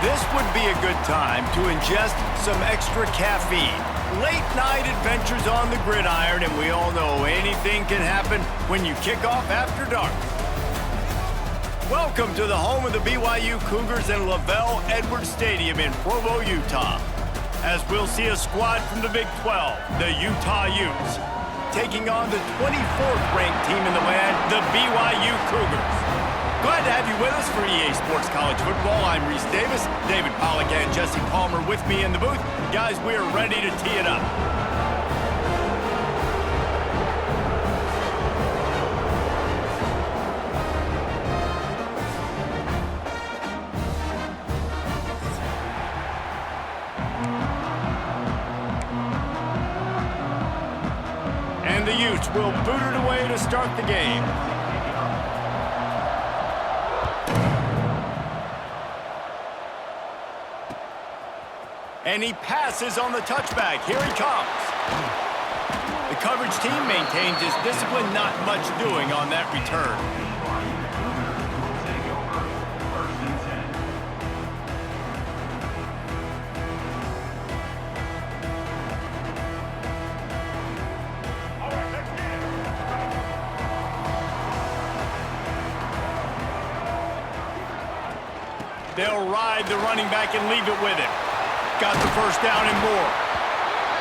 This would be a good time to ingest some extra caffeine. Late night adventures on the gridiron, and we all know anything can happen when you kick off after dark. Welcome to the home of the BYU Cougars and Lavelle Edwards Stadium in Provo, Utah. As we'll see a squad from the Big 12, the Utah Utes, taking on the 24th ranked team in the land, the BYU Cougars. Glad to have you with us for EA Sports College Football. I'm Reese Davis, David Pollack and Jesse Palmer with me in the booth. Guys, we are ready to tee it up. And the Utes will boot it away to start the game. And he passes on the touchback. Here he comes. The coverage team maintains his discipline, not much doing on that return. They'll ride the running back and leave it with him. Got the first down and more.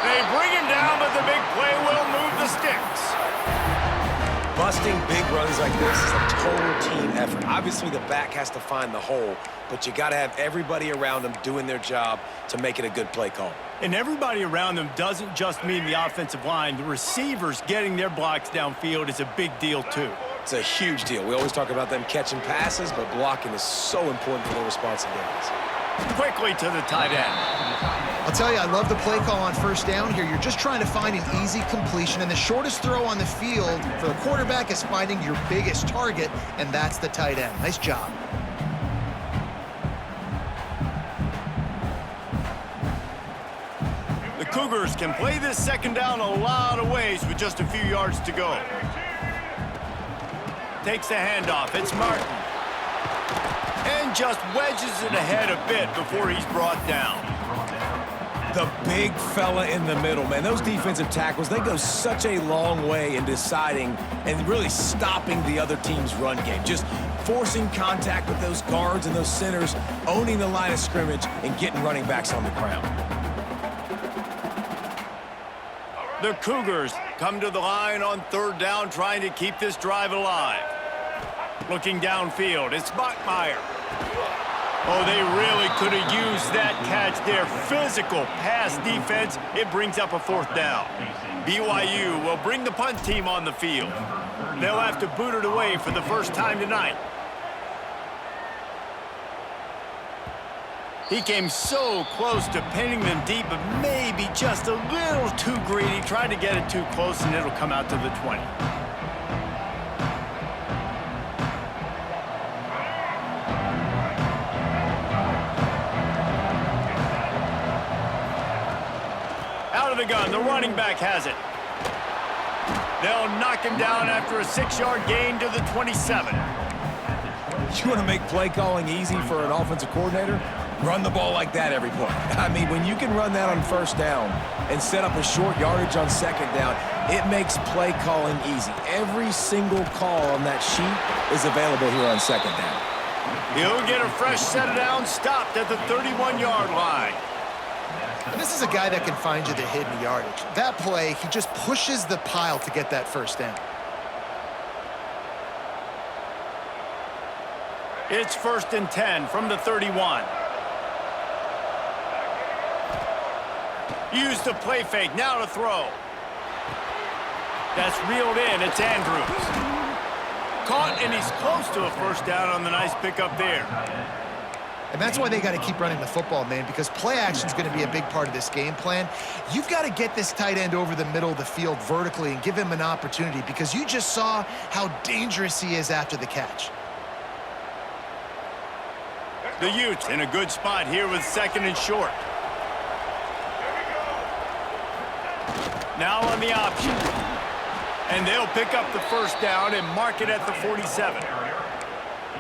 They bring him down, but the big play will move the sticks. Busting big runs like this is a total team effort. Obviously, the back has to find the hole, but you got to have everybody around them doing their job to make it a good play call. And everybody around them doesn't just mean the offensive line. The receivers getting their blocks downfield is a big deal, too. It's a huge deal. We always talk about them catching passes, but blocking is so important for their responsibilities. Quickly to the tight end. I'll tell you, I love the play call on first down here. You're just trying to find an easy completion, and the shortest throw on the field for the quarterback is finding your biggest target, and that's the tight end. Nice job. The Cougars can play this second down a lot of ways with just a few yards to go. Takes the handoff. It's Martin. And just wedges it ahead a bit before he's brought down. The big fella in the middle, man. Those defensive tackles, they go such a long way in deciding and really stopping the other team's run game. Just forcing contact with those guards and those centers, owning the line of scrimmage, and getting running backs on the ground. The Cougars come to the line on third down, trying to keep this drive alive. Looking downfield, it's Bachmeier. Oh, they really could have used that catch there. Physical pass defense. It brings up a fourth down. BYU will bring the punt team on the field. They'll have to boot it away for the first time tonight. He came so close to pinning them deep, but maybe just a little too greedy. Tried to get it too close, and it'll come out to the 20. Out of the gun, the running back has it. They'll knock him down after a 6-yard gain to the 27. You want to make play calling easy for an offensive coordinator? Run the ball like that every play. I mean, when you can run that on first down and set up a short yardage on second down, it makes play calling easy. Every single call on that sheet is available here on second down. He'll get a fresh set of downs, stopped at the 31-yard line. And this is a guy that can find you the hidden yardage. That play, he just pushes the pile to get that first down. It's 1st and 10 from the 31. Use the play fake, now to throw. That's reeled in, it's Andrews. Caught, and he's close to a first down on the nice pickup there. And that's why they got to keep running the football, man, because play action is going to be a big part of this game plan. You've got to get this tight end over the middle of the field vertically and give him an opportunity, because you just saw how dangerous he is after the catch. The Utes in a good spot here with 2nd and short. Now on the option. And they'll pick up the first down and mark it at the 47.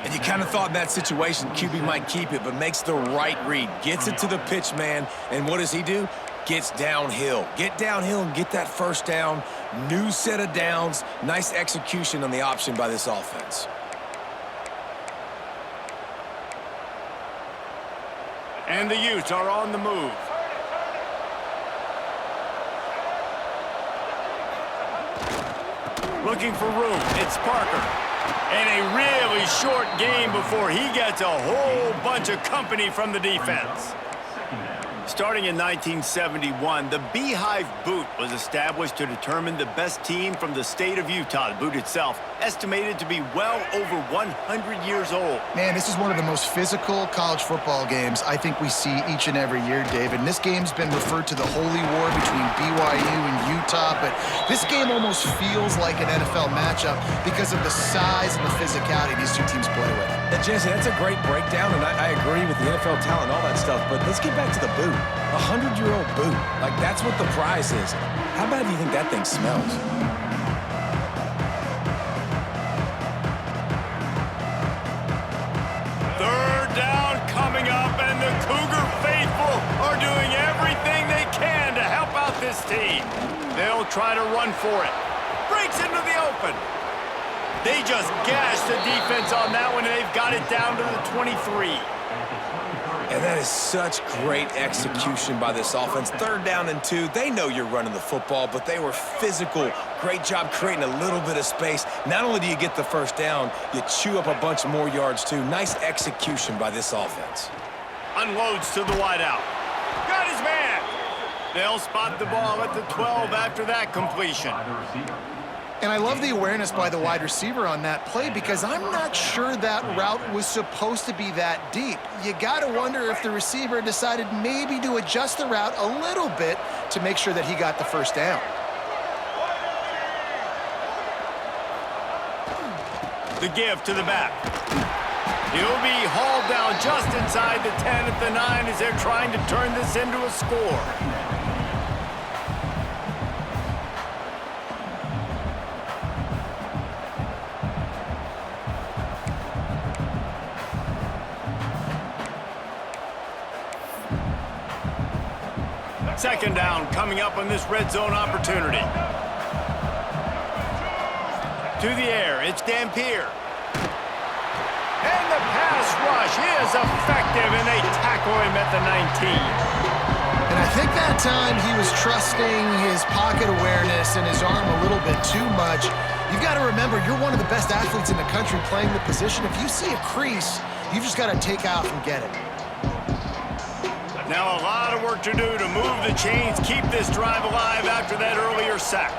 And you kind of thought in that situation QB might keep it, but makes the right read. Gets it to the pitch man, and what does he do? Gets downhill. Get downhill and get that first down. New set of downs. Nice execution on the option by this offense. And the Utes are on the move. Looking for room. It's Parker. And a really short game before he gets a whole bunch of company from the defense. Starting in 1971, the Beehive Boot was established to determine the best team from the state of Utah. The boot itself, estimated to be well over 100 years old. Man, this is one of the most physical college football games I think we see each and every year, David. And this game's been referred to the holy war between BYU and Utah, but this game almost feels like an NFL matchup because of the size and the physicality these two teams play with. And Jesse, that's a great breakdown, and I agree with the NFL talent and all that stuff, but let's get back to the boot. 100-year-old boot. Like, that's what the prize is. How bad do you think that thing smells? Third down coming up, and the Cougar faithful are doing everything they can to help out this team. They'll try to run for it. Breaks into the open. They just gashed the defense on that one, and they've got it down to the 23. And that is such great execution by this offense. 3rd down and 2. They know you're running the football, but they were physical. Great job creating a little bit of space. Not only do you get the first down, you chew up a bunch more yards, too. Nice execution by this offense. Unloads to the wideout. Got his man. They'll spot the ball at the 12 after that completion. And I love the awareness by the wide receiver on that play because I'm not sure that route was supposed to be that deep. You got to wonder if the receiver decided maybe to adjust the route a little bit to make sure that he got the first down. The give to the back. He'll be hauled down just inside the 10 at the 9 as they're trying to turn this into a score. Second down coming up on this red zone opportunity. To the air, it's Dampier. And the pass rush is effective, and they tackle him at the 19. And I think that time he was trusting his pocket awareness and his arm a little bit too much. You've got to remember, you're one of the best athletes in the country playing the position. If you see a crease, you've just got to take out and get it. Now a lot of work to do to move the chains, keep this drive alive after that earlier sack.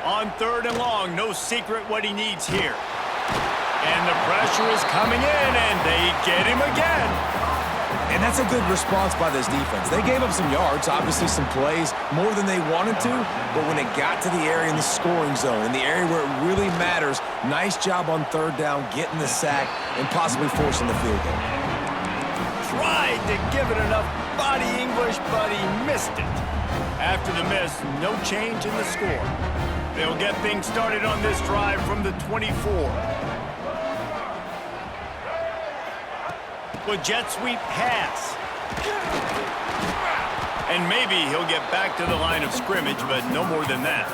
On 3rd and long, no secret what he needs here. And the pressure is coming in, and they get him again. And that's a good response by this defense. They gave up some yards, obviously some plays, more than they wanted to, but when it got to the area in the scoring zone, in the area where it really matters, nice job on 3rd down, getting the sack, and possibly forcing the field goal. Tried to give it enough body English, but he missed it. After the miss, no change in the score. They'll get things started on this drive from the 24. With jet sweep pass. And maybe he'll get back to the line of scrimmage, but no more than that.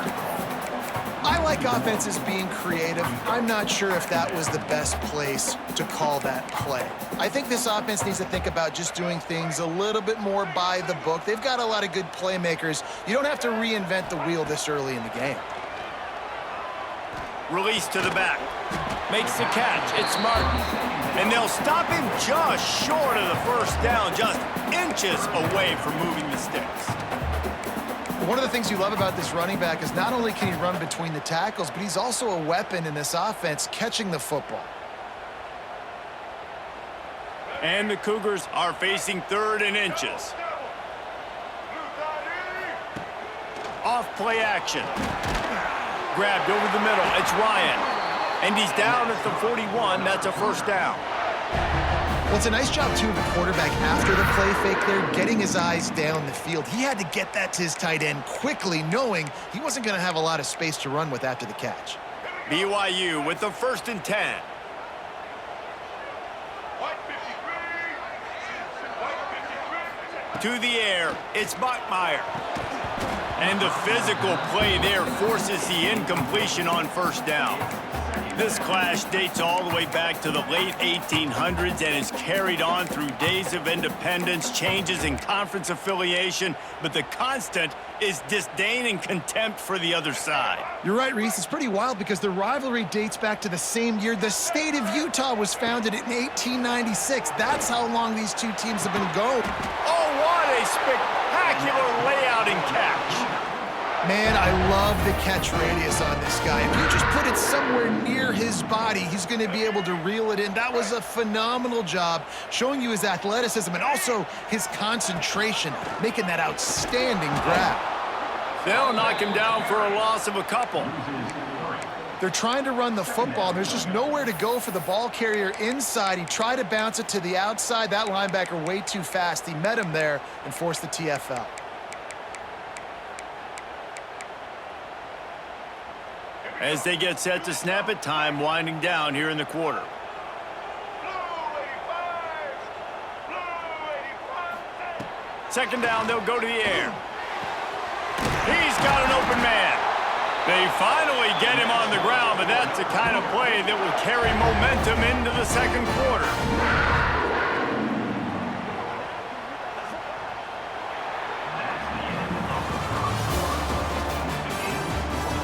I like offenses being creative. I'm not sure if that was the best place to call that play. I think this offense needs to think about just doing things a little bit more by the book. They've got a lot of good playmakers. You don't have to reinvent the wheel this early in the game. Release to the back. Makes the catch. It's Martin. And they'll stop him just short of the first down, just inches away from moving the sticks. One of the things you love about this running back is not only can he run between the tackles, but he's also a weapon in this offense catching the football. And the Cougars are facing 3rd and inches. Off play action. Grabbed over the middle. It's Ryan. And he's down at the 41. That's a first down. Well, it's a nice job, too, of the quarterback after the play fake there, getting his eyes down the field. He had to get that to his tight end quickly, knowing he wasn't going to have a lot of space to run with after the catch. BYU with the 1st and 10. To the air, it's Bachmeier. And the physical play there forces the incompletion on 1st down. This clash dates all the way back to the late 1800s and is carried on through days of independence, changes in conference affiliation, but the constant is disdain and contempt for the other side. You're right, Reese. It's pretty wild because the rivalry dates back to the same year the state of Utah was founded in 1896. That's how long these two teams have been going. Oh, what a spectacular layout and catch. Man, I love the catch radius on this guy. If you just put it somewhere near his body, he's going to be able to reel it in. That was a phenomenal job, showing you his athleticism and also his concentration, making that outstanding grab. They'll knock him down for a loss of a couple. They're trying to run the football, and there's just nowhere to go for the ball carrier inside. He tried to bounce it to the outside. That linebacker way too fast. He met him there and forced the TFL. As they get set to snap it, time winding down here in the quarter. Second down, they'll go to the air. He's got an open man. They finally get him on the ground, but that's the kind of play that will carry momentum into the second quarter.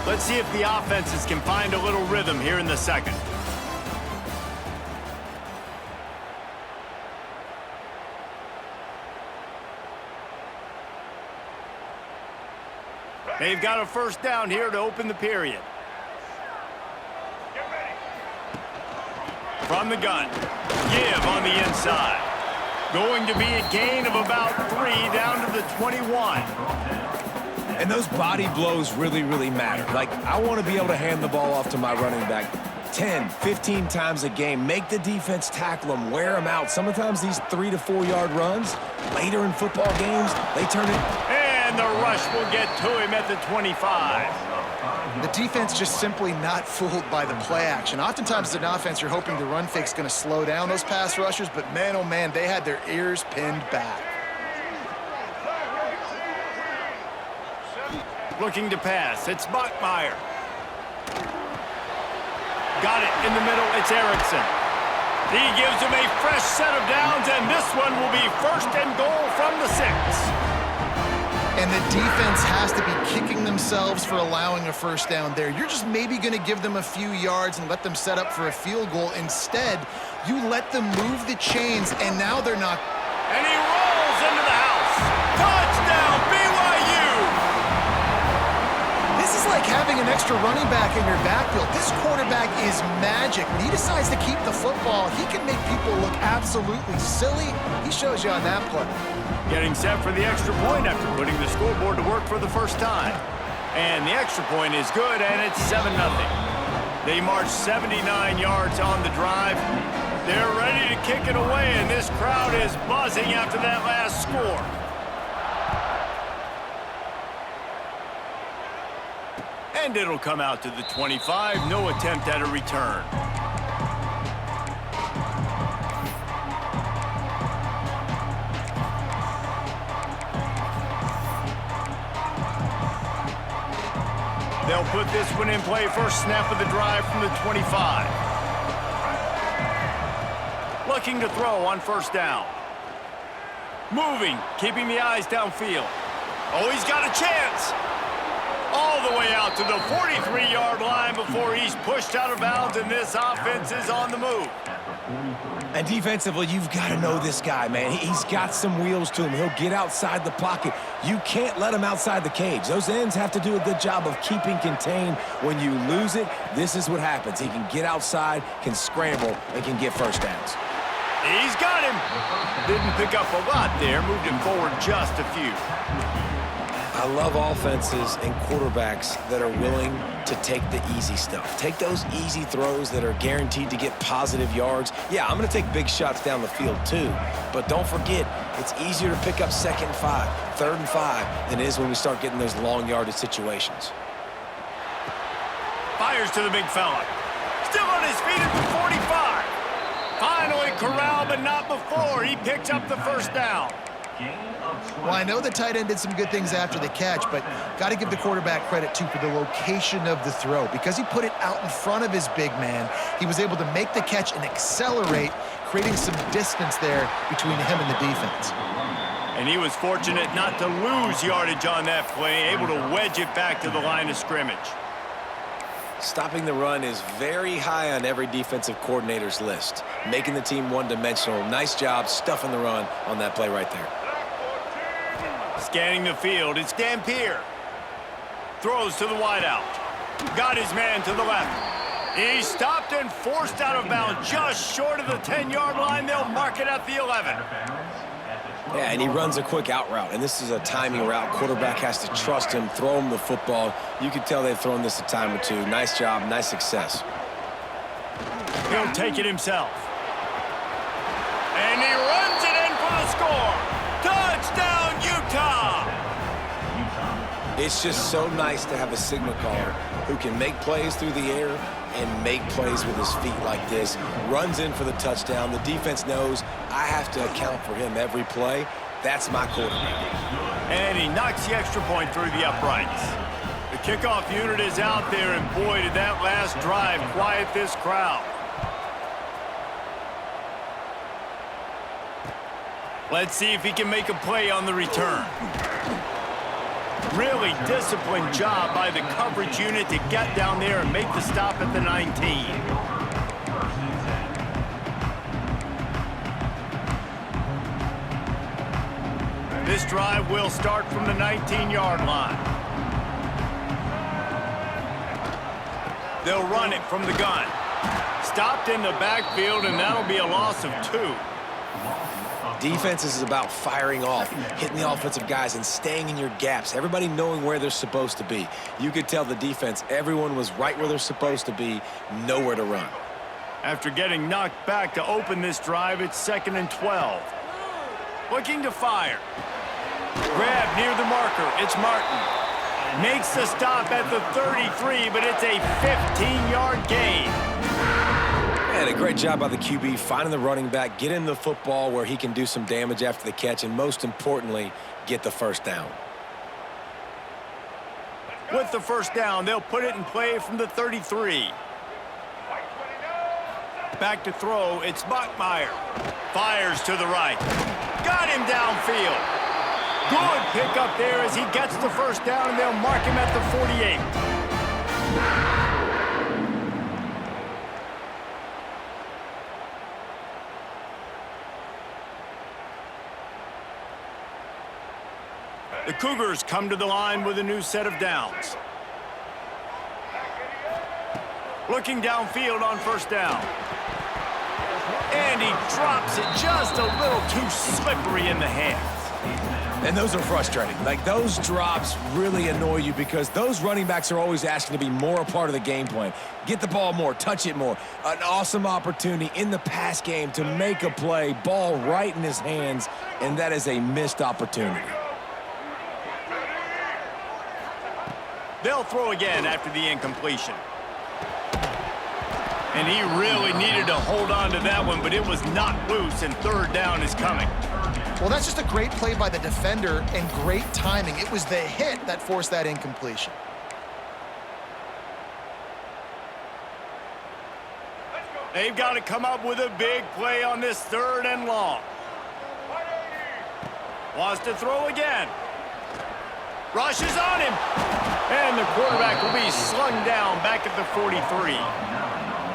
Let's see if the offenses can find a little rhythm here in the second. They've got a 1st down here to open the period. From the gun, give on the inside. Going to be a gain of about 3 down to the 21. And those body blows really, really matter. Like, I want to be able to hand the ball off to my running back 10, 15 times a game. Make the defense tackle them, wear them out. Sometimes these 3 to 4 yard runs, later in football games, they turn it. And the rush will get to him at the 25. The defense just simply not fooled by the play action. Oftentimes as an offense, you're hoping the run fake's going to slow down those pass rushers, but man, oh man, they had their ears pinned back. Looking to pass, it's Bachmeier. Got it in the middle, it's Erickson. He gives him a fresh set of downs, and this one will be 1st and goal from the 6. And the defense has to be kicking themselves for allowing a 1st down there. You're just maybe going to give them a few yards and let them set up for a field goal. Instead, you let them move the chains, and now they're not. And he rolls into the house. Touchdown, BYU! This is like having an extra running back in your backfield. This quarterback is magic. When he decides to keep the football, he can make people look absolutely silly. He shows you on that play. Getting set for the extra point after putting the scoreboard to work for the 1st time. And the extra point is good, and it's 7-0. They march 79 yards on the drive. They're ready to kick it away, and this crowd is buzzing after that last score. And it'll come out to the 25. No attempt at a return. They'll put this one in play. First snap of the drive from the 25. Looking to throw on 1st down. Moving, keeping the eyes downfield. Oh, he's got a chance. All the way out to the 43-yard line before he's pushed out of bounds, and this offense is on the move. And defensively, you've got to know this guy, man. He's got some wheels to him. He'll get outside the pocket. You can't let him outside the cage. Those ends have to do a good job of keeping contained. When you lose it, this is what happens. He can get outside, can scramble, and can get 1st downs. He's got him. Didn't pick up a lot there. Moved him forward just a few. I love offenses and quarterbacks that are willing to take the easy stuff. Take those easy throws that are guaranteed to get positive yards. Yeah, I'm going to take big shots down the field too, but don't forget, it's easier to pick up 2nd and 5, 3rd and 5 than it is when we start getting those long yardage situations. Fires to the big fella. Still on his feet at the 45. Finally corralled, but not before. He picks up the first down. Well, I know the tight end did some good things after the catch, but got to give the quarterback credit, too, for the location of the throw. Because he put it out in front of his big man, he was able to make the catch and accelerate, creating some distance there between him and the defense. And he was fortunate not to lose yardage on that play, able to wedge it back to the line of scrimmage. Stopping the run is very high on every defensive coordinator's list, making the team one-dimensional. Nice job stuffing the run on that play right there. Scanning the field, it's Dampier. Throws to the wideout. Got his man to the left. He stopped and forced out of bounds just short of the 10-yard line. They'll mark it at the 11. Yeah, and he runs a quick out route, and this is a timing route. Quarterback has to trust him, throw him the football. You can tell they've thrown this a time or two. Nice job, nice success. He'll take it himself. And he runs it in for the score. Touchdown, Utah! It's just so nice to have a signal caller who can make plays through the air and make plays with his feet like this. Runs in for the touchdown. The defense knows I have to account for him every play. That's my quarterback. And he knocks the extra point through the uprights. The kickoff unit is out there, and boy, did that last drive quiet this crowd. Let's see if he can make a play on the return. Really disciplined job by the coverage unit to get down there and make the stop at the 19. This drive will start from the 19-yard line. They'll run it from the gun. Stopped in the backfield, and that'll be a loss of 2. Defense is about firing off, hitting the offensive guys, and staying in your gaps. Everybody knowing where they're supposed to be. You could tell the defense, everyone was right where they're supposed to be, nowhere to run. After getting knocked back to open this drive, it's 2nd and 12. Looking to fire. Grab near the marker. It's Martin. Makes the stop at the 33, but it's a 15-yard gain. And a great job by the QB finding the running back, getting the football where he can do some damage after the catch, and most importantly, get the first down. With the first down, they'll put it in play from the 33. Back to throw, it's Bachmeier. Fires to the right. Got him downfield. Good pick up there as he gets the first down, and they'll mark him at the 48. The Cougars come to the line with a new set of downs. Looking downfield on first down. And he drops it just a little too slippery in the hands. And those are frustrating. Like, those drops really annoy you because those running backs are always asking to be more a part of the game plan. Get the ball more, touch it more. An awesome opportunity in the pass game to make a play, ball right in his hands, and that is a missed opportunity. They'll throw again after the incompletion. And he really needed to hold on to that one, but it was knocked loose, and third down is coming. Well, that's just a great play by the defender and great timing. It was the hit that forced that incompletion. They've got to come up with a big play on this 3rd and long. Wants to throw again. Rushes on him. And the quarterback will be slung down back at the 43.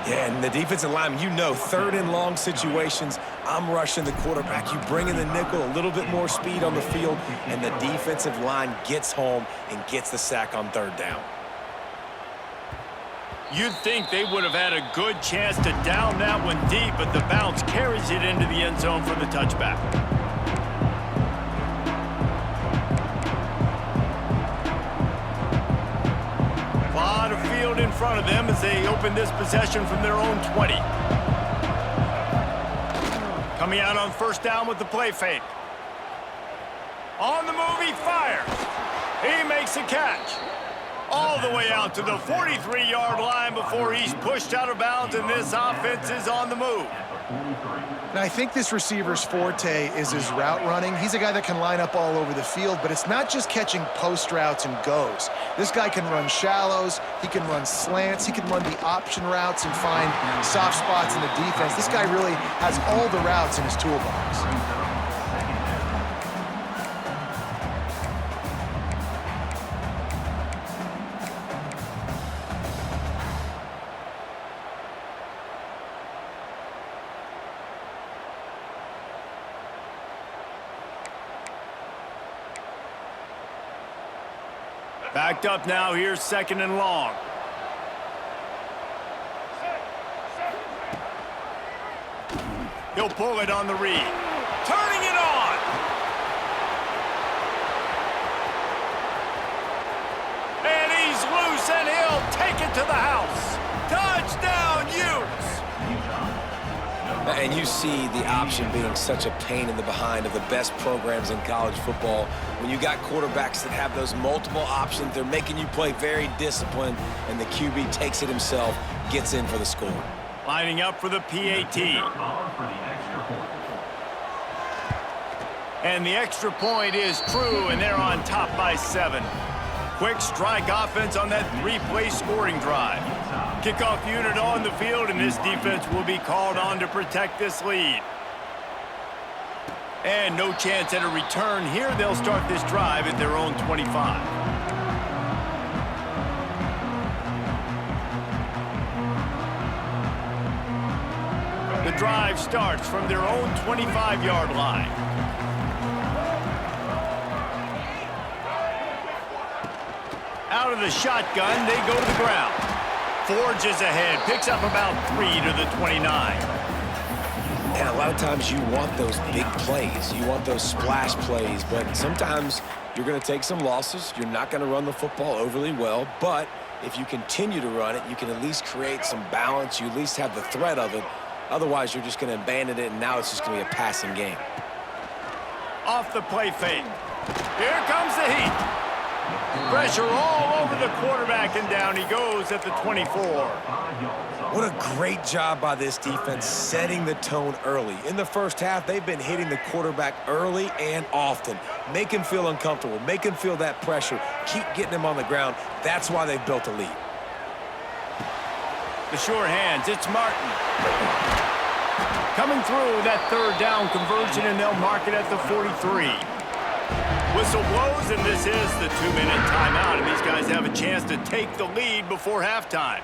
Yeah, and the defensive line, you know, 3rd and long situations, I'm rushing the quarterback. You bring in the nickel, a little bit more speed on the field, and the defensive line gets home and gets the sack on 3rd down. You'd think they would have had a good chance to down that one deep, but the bounce carries it into the end zone for the touchback. A lot of field in front of them as they open this possession from their own 20. Coming out on first down with the play fake. On the move, he fires. He makes a catch. all the way out to the 43-yard line before he's pushed out of bounds, and this offense is on the move. And I think this receiver's forte is his route running. He's a guy that can line up all over the field, but it's not just catching post routes and goes. This guy can run shallows, he can run slants, he can run the option routes and find soft spots in the defense. This guy really has all the routes in his toolbox. Backed up now, here's 2nd and long. He'll pull it on the read. Turning it on! And he's loose, and he'll take it to the house. Touchdown, Utes! And you see the option being such a pain in the behind of the best programs in college football. When you got quarterbacks that have those multiple options, they're making you play very disciplined, and the QB takes it himself, gets in for the score. Lining up for the PAT. And the extra point is true, and they're on top by 7. Quick strike offense on that 3-play scoring drive. Kickoff unit on the field, and this defense will be called on to protect this lead. And no chance at a return here. They'll start this drive at their own 25. The drive starts from their own 25-yard line. Out of the shotgun, they go to the ground. Forges ahead, picks up about 3 to the 29. And a lot of times you want those big plays. You want those splash plays, but sometimes you're going to take some losses. You're not going to run the football overly well, but if you continue to run it, you can at least create some balance. You at least have the threat of it. Otherwise, you're just going to abandon it, and now it's just going to be a passing game. Off the play fake. Here comes the heat. Pressure all over the quarterback, and down he goes at the 24. What a great job by this defense setting the tone early. In the first half, they've been hitting the quarterback early and often. Make him feel uncomfortable. Make him feel that pressure. Keep getting him on the ground. That's why they've built a lead. The sure hands, it's Martin. Coming through that 3rd down conversion, and they'll mark it at the 43. Whistle blows, and this is the 2-minute timeout, and these guys have a chance to take the lead before halftime.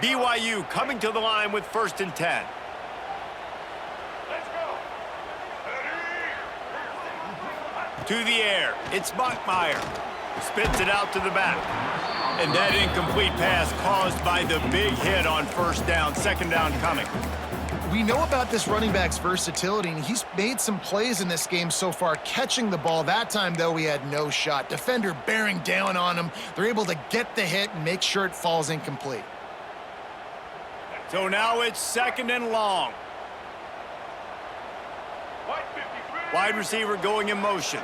BYU coming to the line with 1st and 10. To the air, it's Bachmeier. Spits it out to the back. And that incomplete pass caused by the big hit on 1st down, 2nd down coming. We know about this running back's versatility, and he's made some plays in this game so far, catching the ball. That time, though, he had no shot. Defender bearing down on him. They're able to get the hit and make sure it falls incomplete. So now it's 2nd and long. Wide receiver going in motion.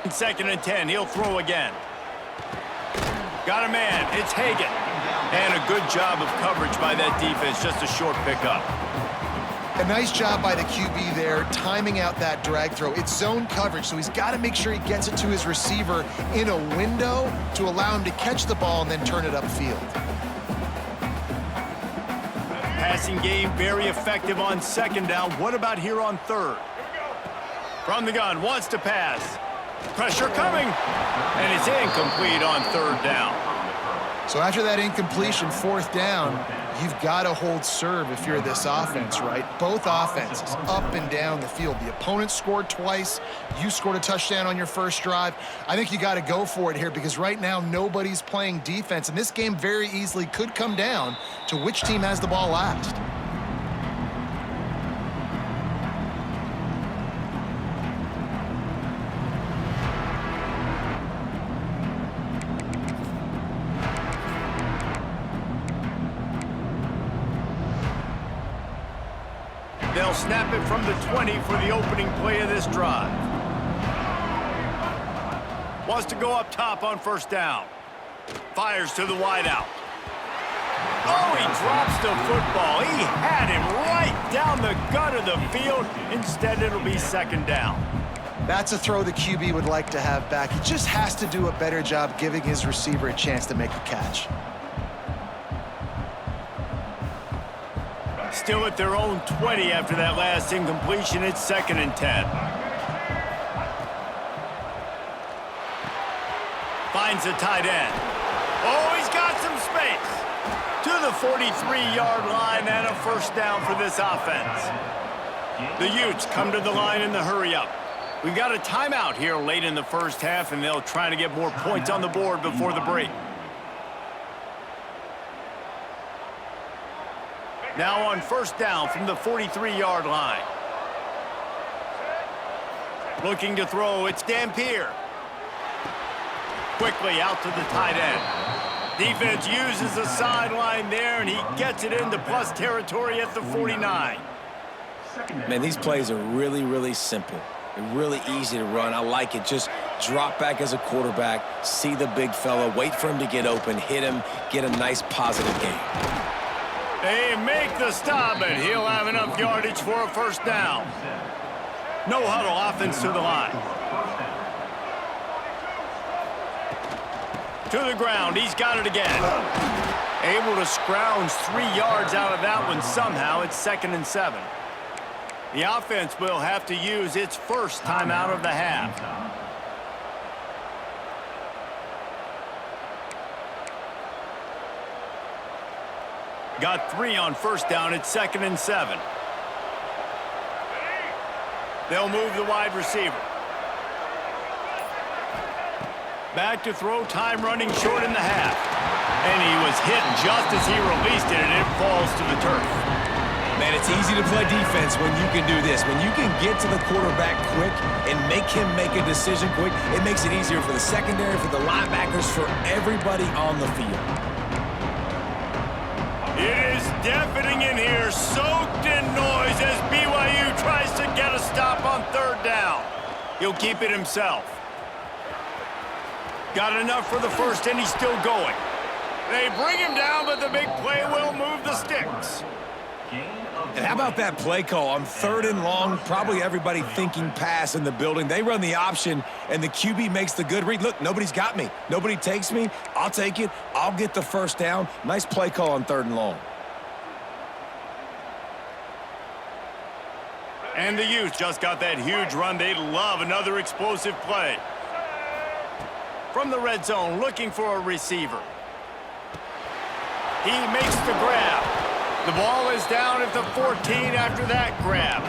2nd and 10, he'll throw again. Got a man, it's Hagan. And a good job of coverage by that defense, just a short pickup. A nice job by the QB there, timing out that drag throw. It's zone coverage, so he's got to make sure he gets it to his receiver in a window to allow him to catch the ball and then turn it upfield. Passing game very effective on 2nd down. What about here on 3rd? From the gun, wants to pass. Pressure coming, and it's incomplete on 3rd down. So after that incompletion, 4th down, you've got to hold serve if you're this offense, right? Both offenses up and down the field. The opponent scored twice. You scored a touchdown on your first drive. I think you got to go for it here because right now nobody's playing defense, and this game very easily could come down to which team has the ball last. They'll snap it from the 20 for the opening play of this drive. Wants to go up top on first down. Fires to the wideout. Oh, he drops the football. He had him right down the gut of the field. Instead, it'll be second down. That's a throw the QB would like to have back. He just has to do a better job giving his receiver a chance to make the catch. Still at their own 20 after that last incompletion. It's 2nd and 10. Finds the tight end. Oh, he's got some space. To the 43-yard line and a first down for this offense. The Utes come to the line in the hurry-up. We've got a timeout here late in the first half, and they'll try to get more points on the board before the break. Now on first down from the 43-yard line. Looking to throw, it's Dampier. Quickly out to the tight end. Defense uses the sideline there, and he gets it into plus territory at the 49. Man, these plays are really, really simple. They're really easy to run. I like it. Just drop back as a quarterback, see the big fella, wait for him to get open, hit him, get a nice positive gain. They make the stop, and he'll have enough yardage for a first down. No huddle offense to the line. To the ground, he's got it again. Able to scrounge 3 yards out of that one somehow. It's 2nd and 7. The offense will have to use its first timeout of the half. Got 3 on first down. It's 2nd and 7. They'll move the wide receiver. Back to throw, time running short in the half. And he was hit just as he released it, and it falls to the turf. Man, it's easy to play defense when you can do this. When you can get to the quarterback quick and make him make a decision quick, it makes it easier for the secondary, for the linebackers, for everybody on the field. It is deafening in here, soaked in noise as BYU tries to get a stop on third down. He'll keep it himself. Got enough for the first, and he's still going. They bring him down, but the big play will move the sticks. And how about that play call on 3rd and long? Probably everybody thinking pass in the building. They run the option, and the QB makes the good read. Look, nobody's got me. Nobody takes me. I'll take it. I'll get the first down. Nice play call on 3rd and long. And the Utes just got that huge run. They love another explosive play. From the red zone, looking for a receiver. He makes the grab. The ball is down at the 14 after that grab.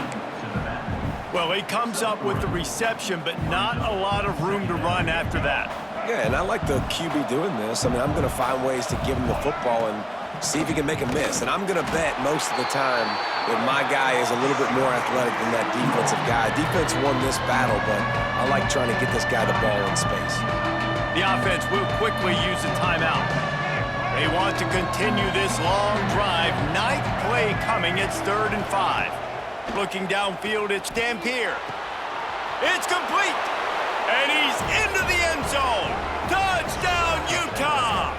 Well, he comes up with the reception, but not a lot of room to run after that. Yeah, and I like the QB doing this. I mean, I'm going to find ways to give him the football and see if he can make a miss. And I'm going to bet most of the time that my guy is a little bit more athletic than that defensive guy. Defense won this battle, but I like trying to get this guy the ball in space. The offense will quickly use a timeout. They want to continue this long drive. 9th play coming. It's 3rd and 5. Looking downfield, it's Dampier. It's complete. And he's into the end zone. Touchdown, Utah!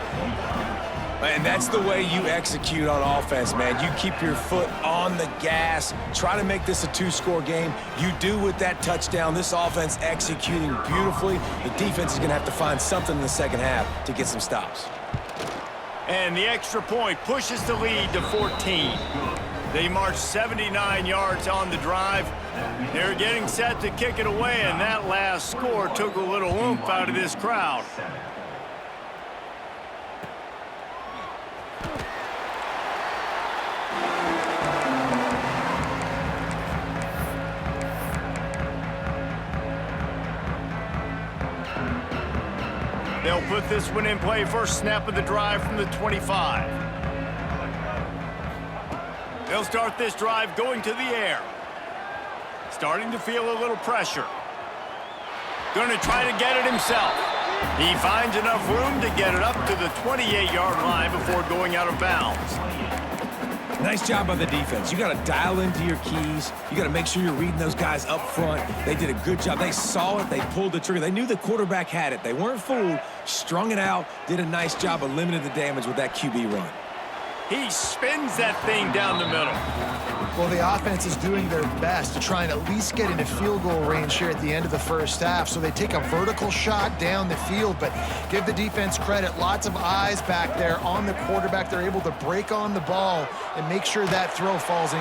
And that's the way you execute on offense, man. You keep your foot on the gas. Try to make this a 2-score game. You do with that touchdown. This offense executing beautifully. The defense is going to have to find something in the second half to get some stops. And the extra point pushes the lead to 14. They march 79 yards on the drive. They're getting set to kick it away, and that last score took a little oomph out of this crowd. They'll put this one in play. First snap of the drive from the 25. They'll start this drive going to the air. Starting to feel a little pressure. Going to try to get it himself. He finds enough room to get it up to the 28-yard line before going out of bounds. Nice job by the defense. You got to dial into your keys. You got to make sure you're reading those guys up front. They did a good job. They saw it. They pulled the trigger. They knew the quarterback had it. They weren't fooled. Strung it out. Did a nice job of limiting the damage with that QB run. He spins that thing down the middle. Well, the offense is doing their best to try and at least get into field goal range here at the end of the first half. So they take a vertical shot down the field, but give the defense credit. Lots of eyes back there on the quarterback. They're able to break on the ball and make sure that throw falls in.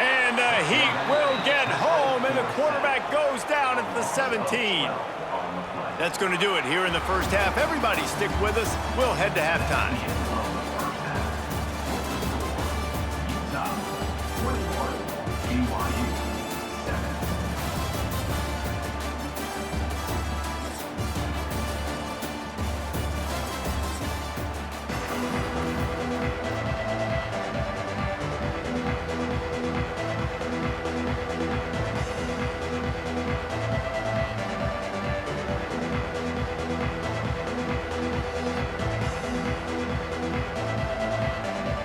And the Heat will get home, and the quarterback goes down at the 17. That's going to do it here in the first half. Everybody stick with us. We'll head to halftime. BYU 7.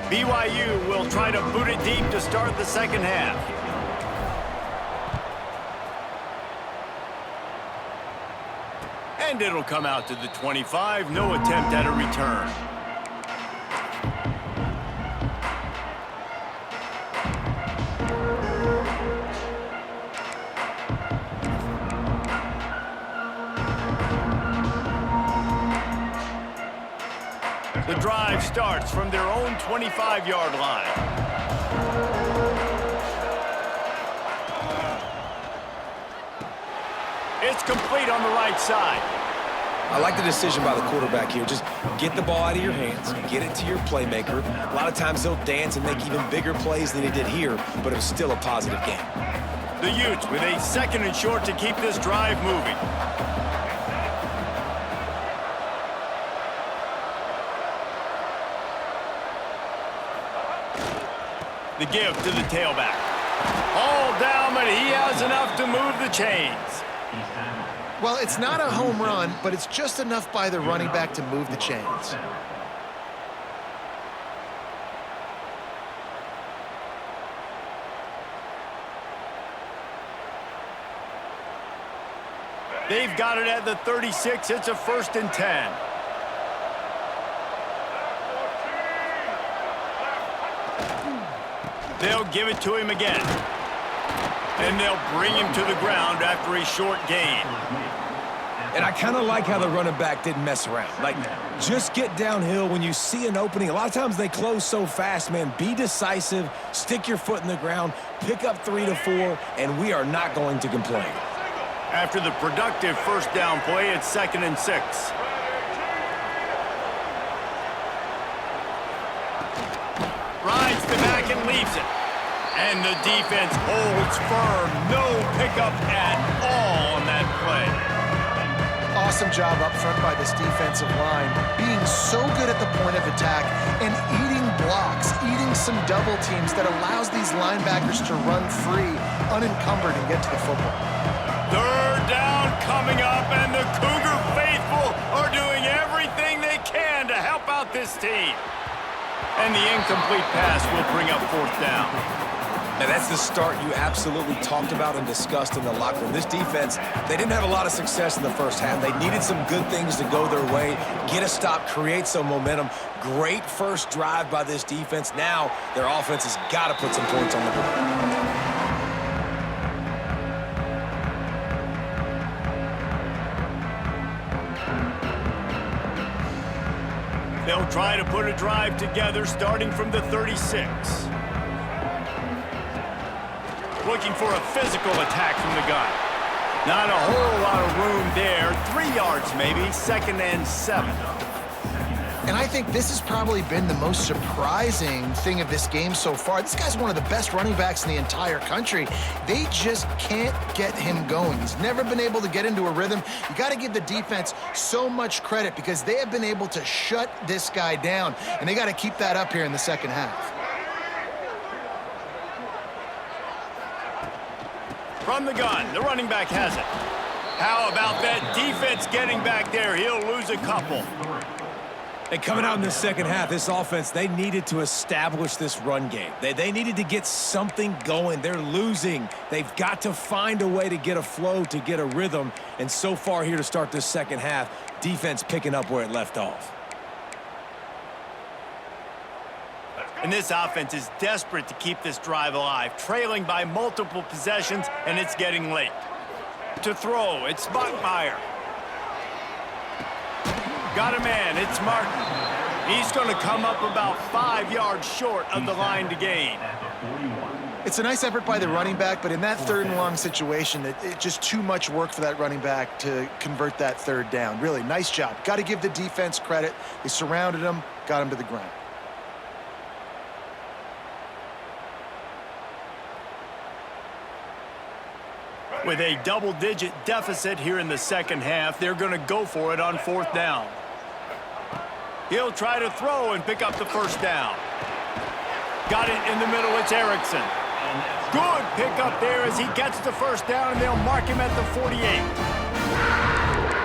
BYU will try to boot it deep to start the second half. And it'll come out to the 25. No attempt at a return. The drive starts from their own 25-yard line. It's complete on the right side. I like the decision by the quarterback here. Just get the ball out of your hands, get it to your playmaker. A lot of times they'll dance and make even bigger plays than he did here, but it was still a positive game. The Utes with a second and short to keep this drive moving. The give to the tailback. All down, but he has enough to move the chains. Well, it's not a home run, but it's just enough by the running back to move the chains. They've got it at the 36. It's a 1st and 10. They'll give it to him again. And they'll bring him to the ground after a short gain. And I kind of like how the running back didn't mess around. Like, just get downhill when you see an opening. A lot of times they close so fast, man. Be decisive, stick your foot in the ground, pick up 3 to 4, and we are not going to complain. After the productive first down play, it's 2nd and 6. Rides the back and leaves it. And the defense holds firm. No pickup at all on that play. Awesome job up front by this defensive line, being so good at the point of attack and eating blocks, eating some double teams that allows these linebackers to run free, unencumbered, and get to the football. 3rd down coming up, and the Cougar faithful are doing everything they can to help out this team. And the incomplete pass will bring up 4th down. And that's the start you absolutely talked about and discussed in the locker room. This defense, they didn't have a lot of success in the first half. They needed some good things to go their way, get a stop, create some momentum. Great first drive by this defense. Now their offense has got to put some points on the board. They'll try to put a drive together starting from the 36. Looking for a physical attack from the gun. Not a whole lot of room there. 3 yards maybe, 2nd and 7. And I think this has probably been the most surprising thing of this game so far. This guy's one of the best running backs in the entire country. They just can't get him going. He's never been able to get into a rhythm. You got to give the defense so much credit because they have been able to shut this guy down, and they got to keep that up here in the second half. From the gun, the running back has it. How about that defense getting back there? He'll lose a couple. And coming out in the second half, this offense, they needed to establish this run game. They needed to get something going. They're losing. They've got to find a way to get a flow, to get a rhythm. And so far here to start this second half, defense picking up where it left off. And this offense is desperate to keep this drive alive, trailing by multiple possessions, and it's getting late. To throw, it's Bachmeier. Got a man, it's Martin. He's going to come up about 5 yards short of the line to gain. It's a nice effort by the running back, but in that third and long situation, it's just too much work for that running back to convert that third down. Really, nice job. Got to give the defense credit. They surrounded him, got him to the ground. With a double-digit deficit here in the second half, they're going to go for it on fourth down. He'll try to throw and pick up the first down. Got it in the middle, it's Erickson. Good pickup there as he gets the first down, and they'll mark him at the 48.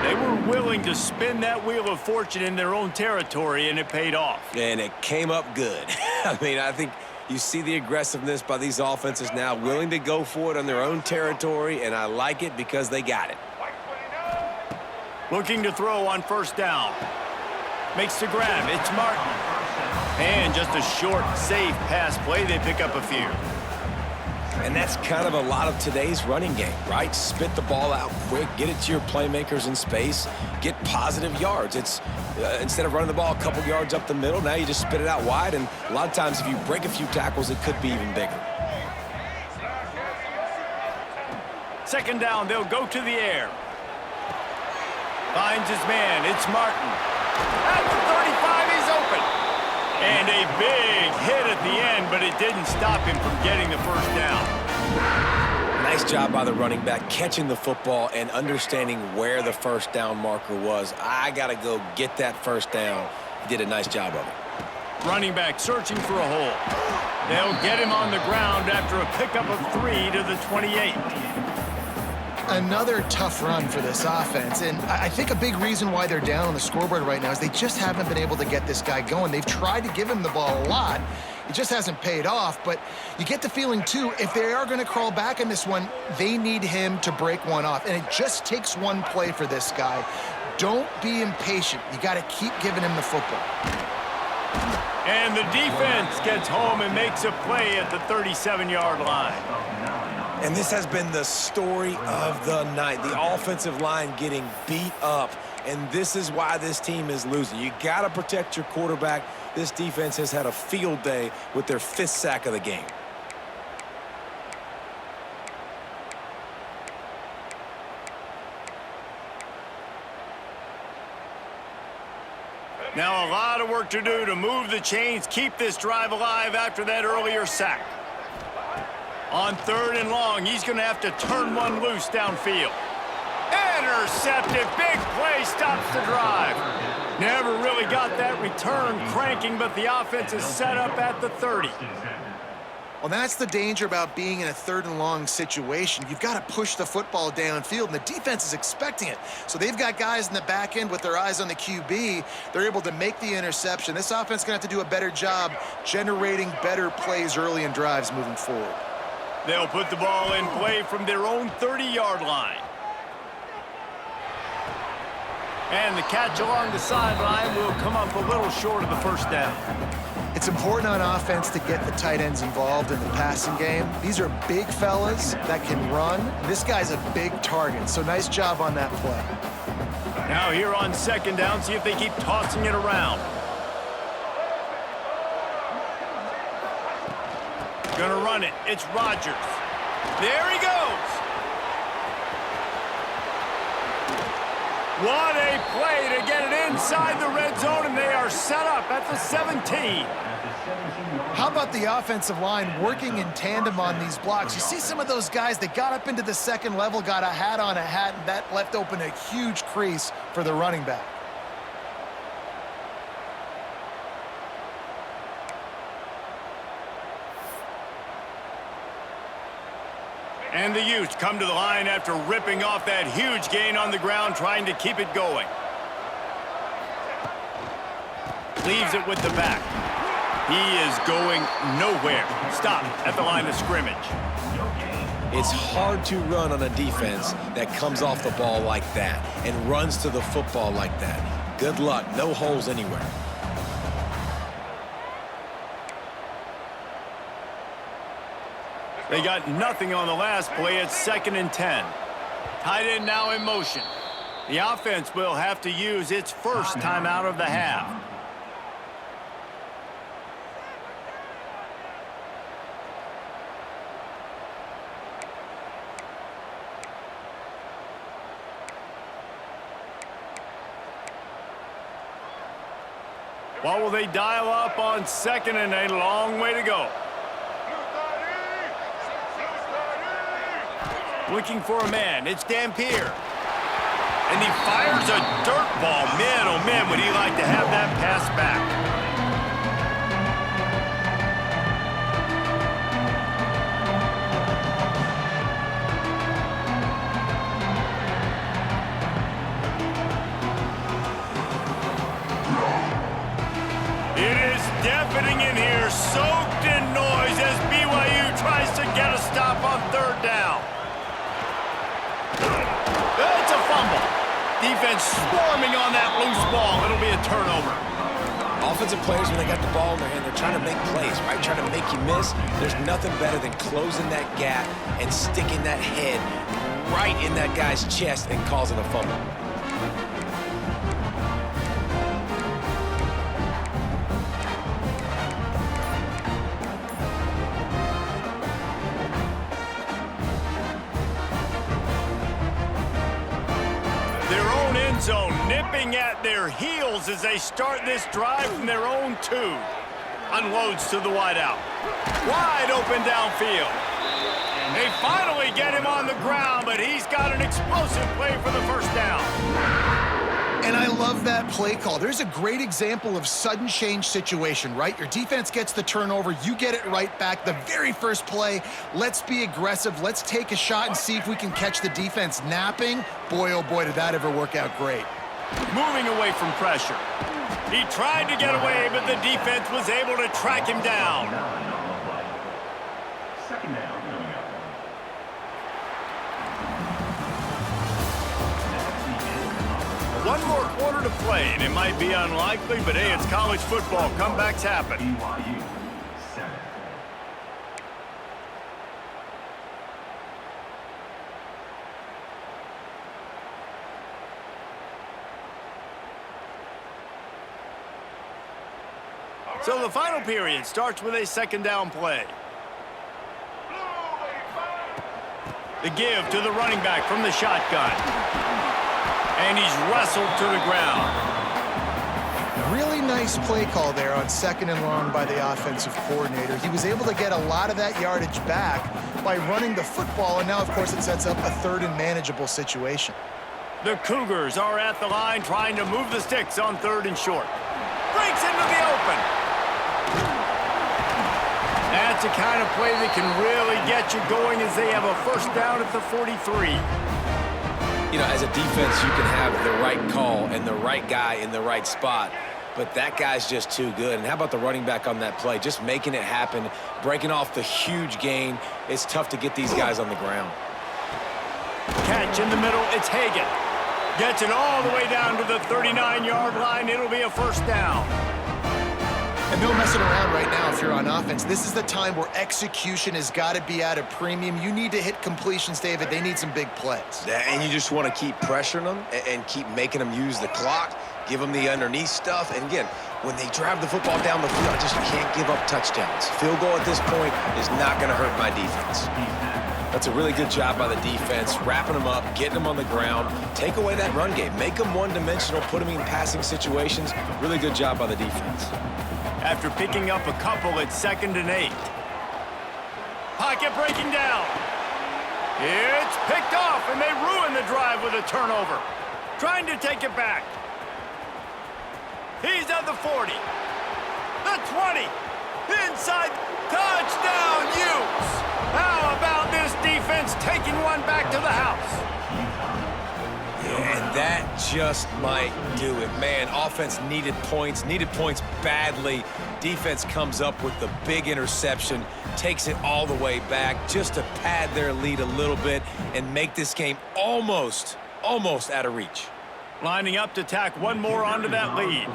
They were willing to spin that wheel of fortune in their own territory, and it paid off. And it came up good. I mean, I think you see the aggressiveness by these offenses now, willing to go for it on their own territory, and I like it because they got it. Looking to throw on first down. Makes the grab, it's Martin. And just a short, safe pass play, they pick up a few. And that's kind of a lot of today's running game, right? Spit the ball out quick, get it to your playmakers in space, get positive yards. It's instead of running the ball a couple yards up the middle, now you just spit it out wide, and a lot of times if you break a few tackles, it could be even bigger. Second down, they'll go to the air. Finds his man, it's Martin. At the 35, he's open. And a big hit at the end, but it didn't stop him from getting the first down. Nice job by the running back, catching the football and understanding where the first down marker was. I got to go get that first down. He did a nice job of it. Running back searching for a hole. They'll get him on the ground after a pickup of 3 to the 28. Another tough run for this offense, and I think a big reason why they're down on the scoreboard right now is they just haven't been able to get this guy going. They've tried to give him the ball a lot. It just hasn't paid off, but you get the feeling, too, if they are going to crawl back in this one, they need him to break one off, and it just takes one play for this guy. Don't be impatient. You got to keep giving him the football. And the defense gets home and makes a play at the 37-yard line. And this has been the story of the night. The offensive line getting beat up, and this is why this team is losing. You got to protect your quarterback. This defense has had a field day with their 5th sack of the game. Now a lot of work to do to move the chains, keep this drive alive after that earlier sack. On third and long, he's going to have to turn one loose downfield. Intercepted. Big play stops the drive. Never really got that return cranking, but the offense is set up at the 30. Well, that's the danger about being in a third and long situation. You've got to push the football downfield, and the defense is expecting it. So they've got guys in the back end with their eyes on the QB. They're able to make the interception. This offense is going to have to do a better job generating better plays early in drives moving forward. They'll put the ball in play from their own 30-yard line. And the catch along the sideline will come up a little short of the first down. It's important on offense to get the tight ends involved in the passing game. These are big fellas that can run. This guy's a big target, so nice job on that play. Now here on second down, see if they keep tossing it around. Gonna run it. It's Rodgers. There he goes. What a play to get it inside the red zone, and they are set up at the 17. How about the offensive line working in tandem on these blocks? You see some of those guys that got up into the second level, got a hat on a hat, and that left open a huge crease for the running back. And the Utes come to the line after ripping off that huge gain on the ground, trying to keep it going. Leaves it with the back. He is going nowhere. Stop at the line of scrimmage. It's hard to run on a defense that comes off the ball like that and runs to the football like that. Good luck. No holes anywhere. They got nothing on the last play. It's 2nd and 10. Tight end now in motion. The offense will have to use its first timeout of the half. What will they dial up on 2nd and 8? Long way to go. Looking for a man. It's Dampier. And he fires a dirt ball. Man, oh man, would he like to have that pass back. It is deafening in here, soaked in noise as BYU tries to get a stop on 3rd down. It's a fumble. Defense swarming on that loose ball. It'll be a turnover. Offensive players, when they got the ball in their hand, they're trying to make plays, right? Trying to make you miss. There's nothing better than closing that gap and sticking that head right in that guy's chest and causing a fumble. Zone nipping at their heels as they start this drive from their own 2. Unloads to the wideout. Wide open downfield. They finally get him on the ground, but he's got an explosive play for the first down. And I love that play call. There's a great example of sudden change situation, right? Your defense gets the turnover. You get it right back. The very first play, let's be aggressive. Let's take a shot and see if we can catch the defense napping. Boy, oh boy, did that ever work out great. Moving away from pressure. He tried to get away, but the defense was able to track him down. 2nd down. One more quarter to play, and it might be unlikely, but hey, it's college football. Comebacks happen. BYU 7. So the final period starts with a 2nd down play. The give to the running back from the shotgun. And he's wrestled to the ground. Really nice play call there on 2nd and long by the offensive coordinator. He was able to get a lot of that yardage back by running the football, and now, of course, it sets up a 3rd and manageable situation. The Cougars are at the line trying to move the sticks on 3rd and short. Breaks into the open. That's the kind of play that can really get you going as they have a first down at the 43. You know, as a defense, you can have the right call and the right guy in the right spot, but that guy's just too good. And how about the running back on that play? Just making it happen, breaking off the huge gain. It's tough to get these guys on the ground. Catch in the middle, it's Hagan. Gets it all the way down to the 39-yard line. It'll be a first down. And no messing around right now if you're on offense. This is the time where execution has got to be at a premium. You need to hit completions, David. They need some big plays. Yeah, and you just want to keep pressuring them and keep making them use the clock, give them the underneath stuff. And again, when they drive the football down the field, just can't give up touchdowns. Field goal at this point is not going to hurt my defense. That's a really good job by the defense, wrapping them up, getting them on the ground, take away that run game, make them one-dimensional, put them in passing situations. Really good job by the defense. After picking up a couple at 2nd and 8. Pocket breaking down. It's picked off, and they ruin the drive with a turnover. Trying to take it back. He's at the 40. The 20. Inside. Touchdown, Utes. How about this defense taking one back to the house? And that just might do it. Man, offense needed points badly. Defense comes up with the big interception, takes it all the way back just to pad their lead a little bit and make this game almost out of reach. Lining up to tack one more onto that lead.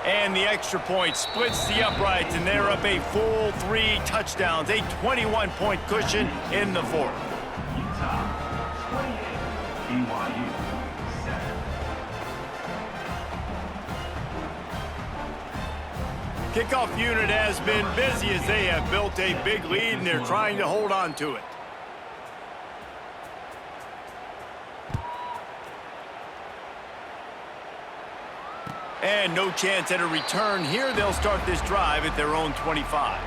And the extra point splits the uprights, and they're up a full 3 touchdowns, a 21-point cushion in the fourth. Utah 28, BYU 7. Kickoff unit has been busy as they have built a big lead, and they're trying to hold on to it. And no chance at a return here. They'll start this drive at their own 25.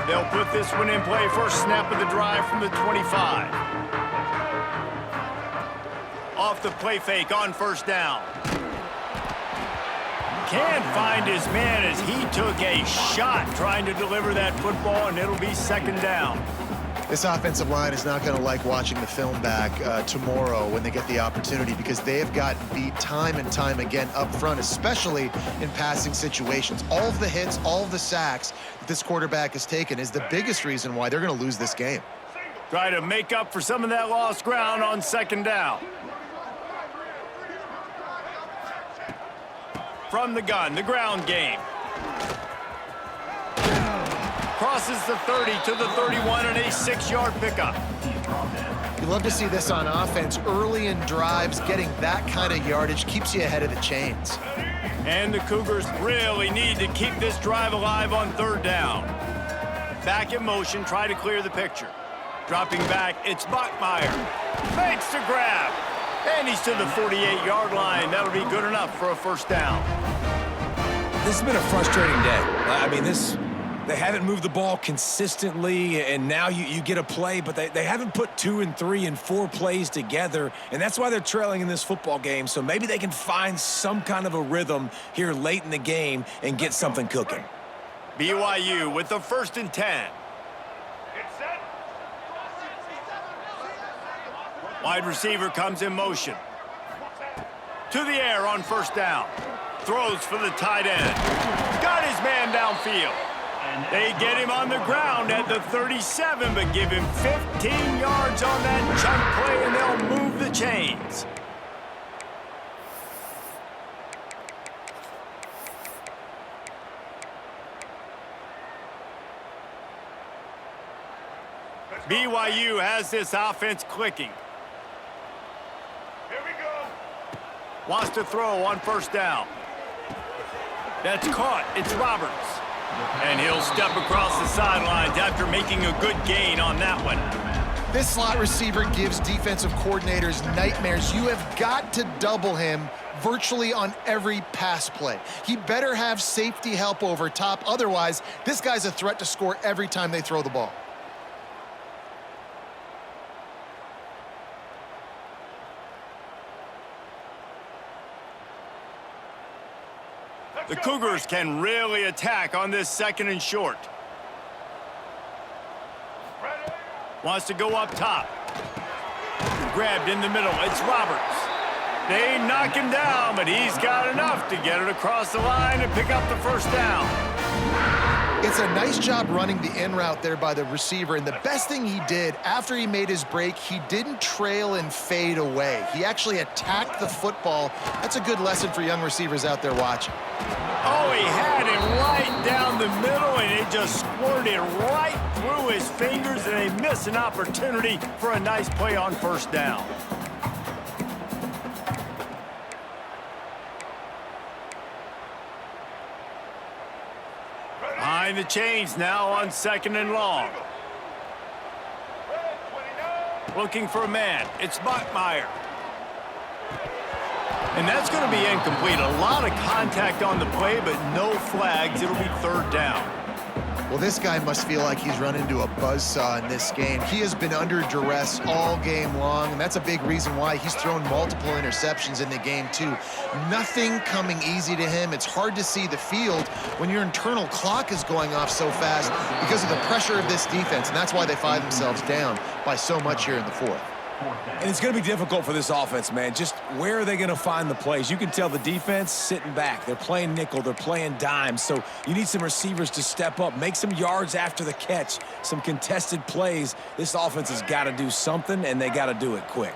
They'll put this one in play. First snap of the drive from the 25. Off the play fake on first down. Can't find his man as he took a shot trying to deliver that football, and it'll be second down. This offensive line is not going to like watching the film back tomorrow when they get the opportunity, because they have gotten beat time and time again up front, especially in passing situations. All of the hits, all of the sacks that this quarterback has taken is the biggest reason why they're going to lose this game. Try to make up for some of that lost ground on second down. From the gun, the ground game. Crosses the 30 to the 31 and a 6-yard pickup. You love to see this on offense. Early in drives, getting that kind of yardage keeps you ahead of the chains. And the Cougars really need to keep this drive alive on third down. Back in motion, try to clear the picture. Dropping back, it's Bachmeier. Makes the grab. And he's to the 48-yard line. That'll be good enough for a first down. This has been a frustrating day. I mean, they haven't moved the ball consistently, and now you get a play, but they haven't put 2 and 3 and 4 plays together, and that's why they're trailing in this football game. So maybe they can find some kind of a rhythm here late in the game and get something cooking. BYU with the 1st and 10. Wide receiver comes in motion. To the air on first down. Throws for the tight end. Got his man downfield. They get him on the ground at the 37, but give him 15 yards on that chunk play, and they'll move the chains. BYU has this offense clicking. Here we go. Wants to throw on first down. That's caught. It's Roberts. And he'll step across the sidelines after making a good gain on that one. This slot receiver gives defensive coordinators nightmares. You have got to double him virtually on every pass play. He better have safety help over top. Otherwise, this guy's a threat to score every time they throw the ball. The Cougars can really attack on this 2nd and short. Wants to go up top. Grabbed in the middle. It's Roberts. They knock him down, but he's got enough to get it across the line and pick up the first down. It's a nice job running the in route there by the receiver, and the best thing he did after he made his break, he didn't trail and fade away. He actually attacked the football. That's a good lesson for young receivers out there watching. Oh, he had him right down the middle, and it just squirted right through his fingers, and they missed an opportunity for a nice play on first down. Behind the chains now on 2nd and long. Looking for a man. It's Bachmeier. And that's going to be incomplete. A lot of contact on the play, but no flags. It'll be third down. Well, this guy must feel like he's run into a buzzsaw in this game. He has been under duress all game long, and that's a big reason why he's thrown multiple interceptions in the game, too. Nothing coming easy to him. It's hard to see the field when your internal clock is going off so fast because of the pressure of this defense, and that's why they find themselves down by so much here in the fourth. And it's going to be difficult for this offense, man. Just where are they going to find the plays? You can tell the defense sitting back. They're playing nickel. They're playing dime. So you need some receivers to step up, make some yards after the catch, some contested plays. This offense has got to do something, and they got to do it quick.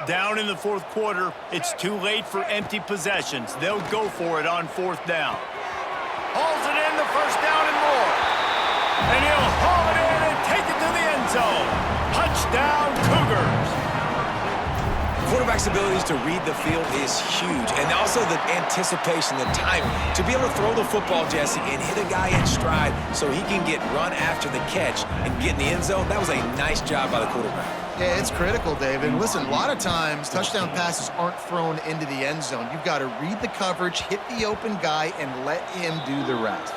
Down in the fourth quarter, it's too late for empty possessions. They'll go for it on fourth down. Hauls it in, the first down and more. And he'll haul it in and take it to the end zone. Touchdown, Cougars. Quarterback's abilities to read the field is huge, and also the anticipation, the timing. To be able to throw the football, Jesse, and hit a guy in stride so he can get run after the catch and get in the end zone, that was a nice job by the quarterback. Yeah, it's critical, Dave. And listen, a lot of times touchdown passes aren't thrown into the end zone. You've got to read the coverage, hit the open guy, and let him do the rest.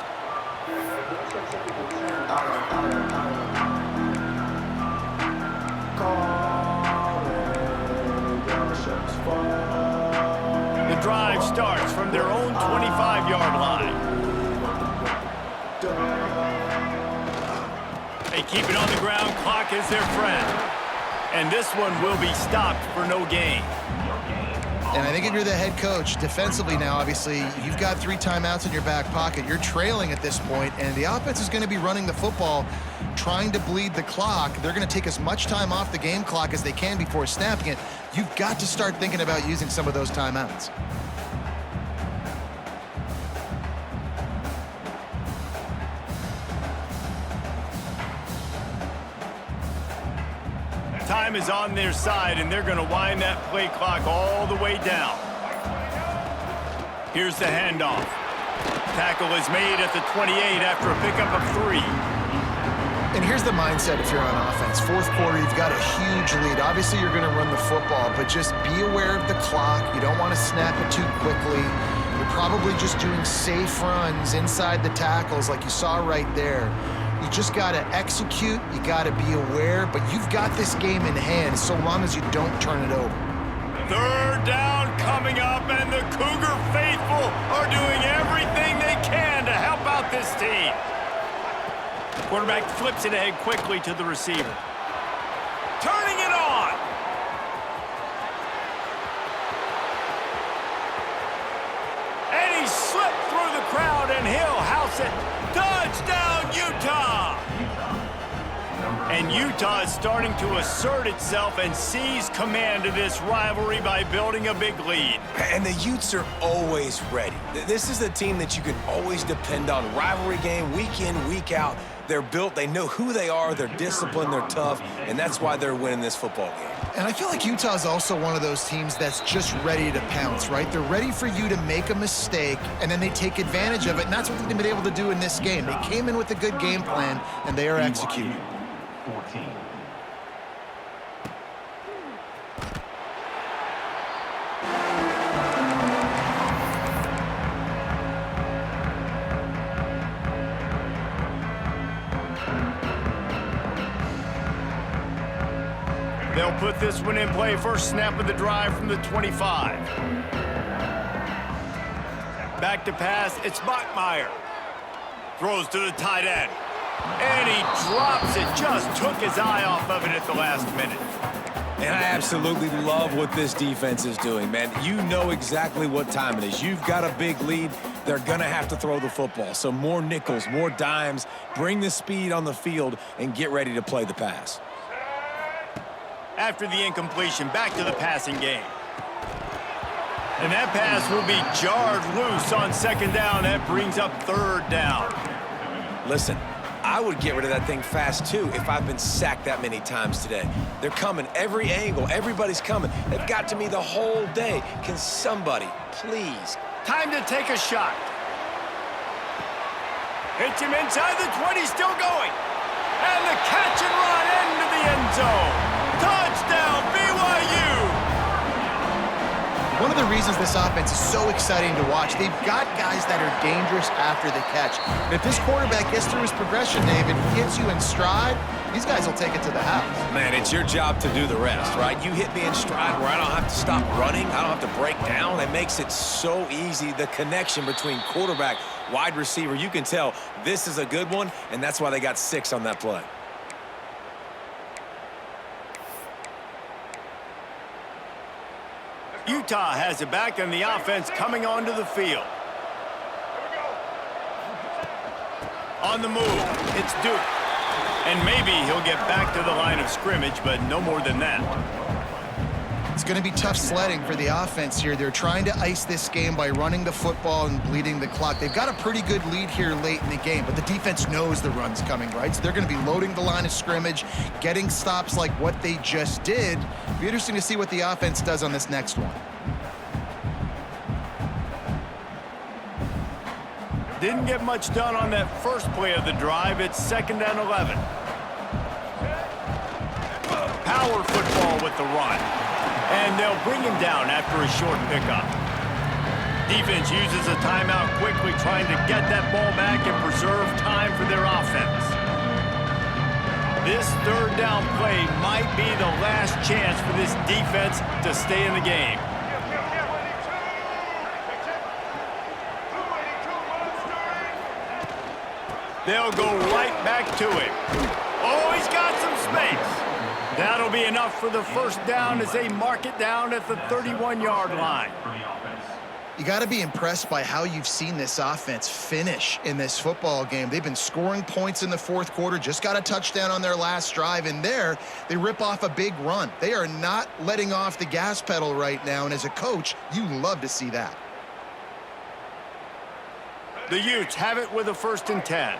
The drive starts from their own 25-yard line. They keep it on the ground. Clock is their friend. And this one will be stopped for no gain. And I think if you're the head coach, defensively now, obviously, you've got 3 timeouts in your back pocket. You're trailing at this point, and the offense is going to be running the football, trying to bleed the clock. They're going to take as much time off the game clock as they can before snapping it. You've got to start thinking about using some of those timeouts. Time is on their side, and they're going to wind that play clock all the way down. Here's the handoff. Tackle is made at the 28 after a pickup of 3. And here's the mindset if you're on offense. Fourth quarter, you've got a huge lead. Obviously, you're going to run the football, but just be aware of the clock. You don't want to snap it too quickly. You're probably just doing safe runs inside the tackles like you saw right there. You just got to execute. You got to be aware, but you've got this game in hand so long as you don't turn it over. Third down coming up, and the Cougar faithful are doing everything they can to help out this team. Quarterback flips it ahead quickly to the receiver. Turning it on. And he slipped through the crowd, and he'll house it. Touchdown, Utah! And Utah is starting to assert itself and seize command of this rivalry by building a big lead. And the Utes are always ready. This is a team that you can always depend on. Rivalry game, week in, week out. They're built, they know who they are, they're disciplined, they're tough, and that's why they're winning this football game. And I feel like Utah's also one of those teams that's just ready to pounce, right? They're ready for you to make a mistake, and then they take advantage of it, and that's what they've been able to do in this game. They came in with a good game plan, and they are executing. 14. They'll put this one in play. First snap of the drive from the 25. Back to pass. It's Bachmeier. Throws to the tight end. And he drops it. Just took his eye off of it at the last minute. And I absolutely love what this defense is doing, man. You know exactly what time it is. You've got a big lead. They're going to have to throw the football. So more nickels, more dimes. Bring the speed on the field and get ready to play the pass. After the incompletion, back to the passing game. And that pass will be jarred loose on second down. That brings up third down. Listen, I would get rid of that thing fast, too, if I've been sacked that many times today. They're coming every angle. Everybody's coming. They've got to me the whole day. Can somebody, please? Time to take a shot. Hits him inside the 20, still going. And the catch and run into the end zone. Touchdown, BYU! One of the reasons this offense is so exciting to watch. They've got guys that are dangerous after the catch. And if this quarterback gets through his progression, David, gets you in stride, these guys will take it to the house. Man, it's your job to do the rest, right? You hit me in stride where I don't have to stop running. I don't have to break down. It makes it so easy. The connection between quarterback, wide receiver, you can tell this is a good one, and that's why they got 6 on that play. Utah has it back and the offense coming onto the field. On the move, it's Duke. And maybe he'll get back to the line of scrimmage, but no more than that. It's going to be tough sledding for the offense here. They're trying to ice this game by running the football and bleeding the clock. They've got a pretty good lead here late in the game, but the defense knows the run's coming, right? So they're going to be loading the line of scrimmage, getting stops like what they just did. It'll be interesting to see what the offense does on this next one. Didn't get much done on that first play of the drive. It's 2nd and 11. Power football with the run. And they'll bring him down after a short pickup. Defense uses a timeout quickly, trying to get that ball back and preserve time for their offense. This 3rd down play might be the last chance for this defense to stay in the game. They'll go right back to him. Oh, he's got some space. That'll be enough for the 1st down as they mark it down at the 31-yard line. You got to be impressed by how you've seen this offense finish in this football game. They've been scoring points in the 4th quarter, just got a touchdown on their last drive, and there they rip off a big run. They are not letting off the gas pedal right now, and as a coach, you love to see that. The Utes have it with a 1st and 10.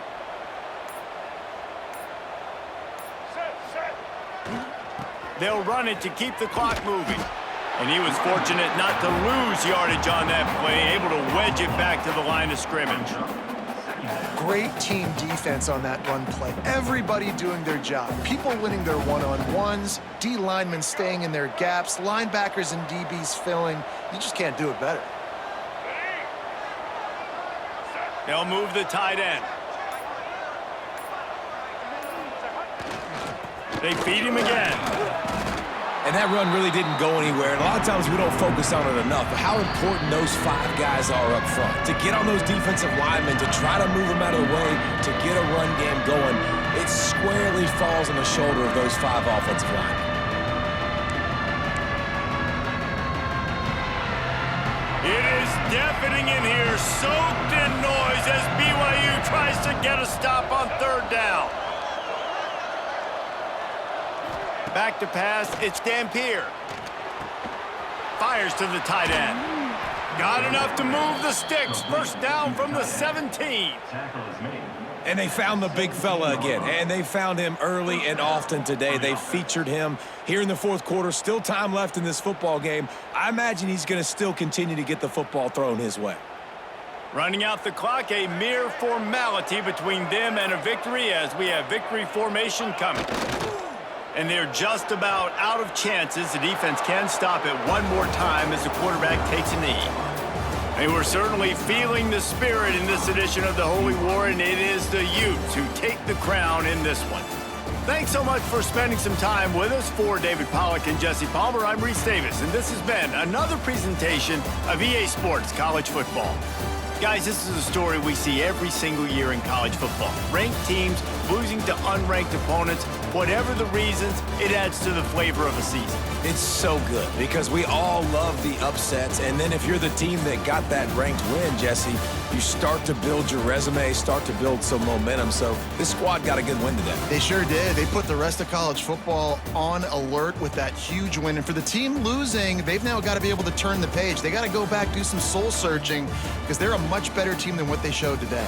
They'll run it to keep the clock moving. And he was fortunate not to lose yardage on that play, able to wedge it back to the line of scrimmage. Great team defense on that run play. Everybody doing their job. People winning their one-on-ones, D linemen staying in their gaps, linebackers and DBs filling. You just can't do it better. They'll move the tight end. They feed him again. And that run really didn't go anywhere. And a lot of times we don't focus on it enough, but how important those 5 guys are up front. To get on those defensive linemen, to try to move them out of the way, to get a run game going, it squarely falls on the shoulder of those 5 offensive linemen. It is deafening in here, soaked in noise as BYU tries to get a stop on 3rd down. Back to pass, it's Dampier. Fires to the tight end. Got enough to move the sticks. 1st down from the 17. And they found the big fella again, and they found him early and often today. They featured him here in the 4th quarter. Still time left in this football game. I imagine he's going to still continue to get the football thrown his way. Running out the clock, a mere formality between them and a victory as we have victory formation coming. And they're just about out of chances. The defense can stop it one more time as the quarterback takes a knee. They were certainly feeling the spirit in this edition of the Holy War, and it is the Utes who take the crown in this one. Thanks so much for spending some time with us. For David Pollack and Jesse Palmer, I'm Reese Davis, and this has been another presentation of EA Sports College Football. Guys, this is a story we see every single year in college football. Ranked teams losing to unranked opponents. Whatever the reasons, it adds to the flavor of a season. It's so good because we all love the upsets, and then if you're the team that got that ranked win, Jesse, you start to build your resume, start to build some momentum. So this squad got a good win today. They sure did. They put the rest of college football on alert with that huge win. And for the team losing, they've now got to be able to turn the page. They got to go back, do some soul searching, because they're a much better team than what they showed today.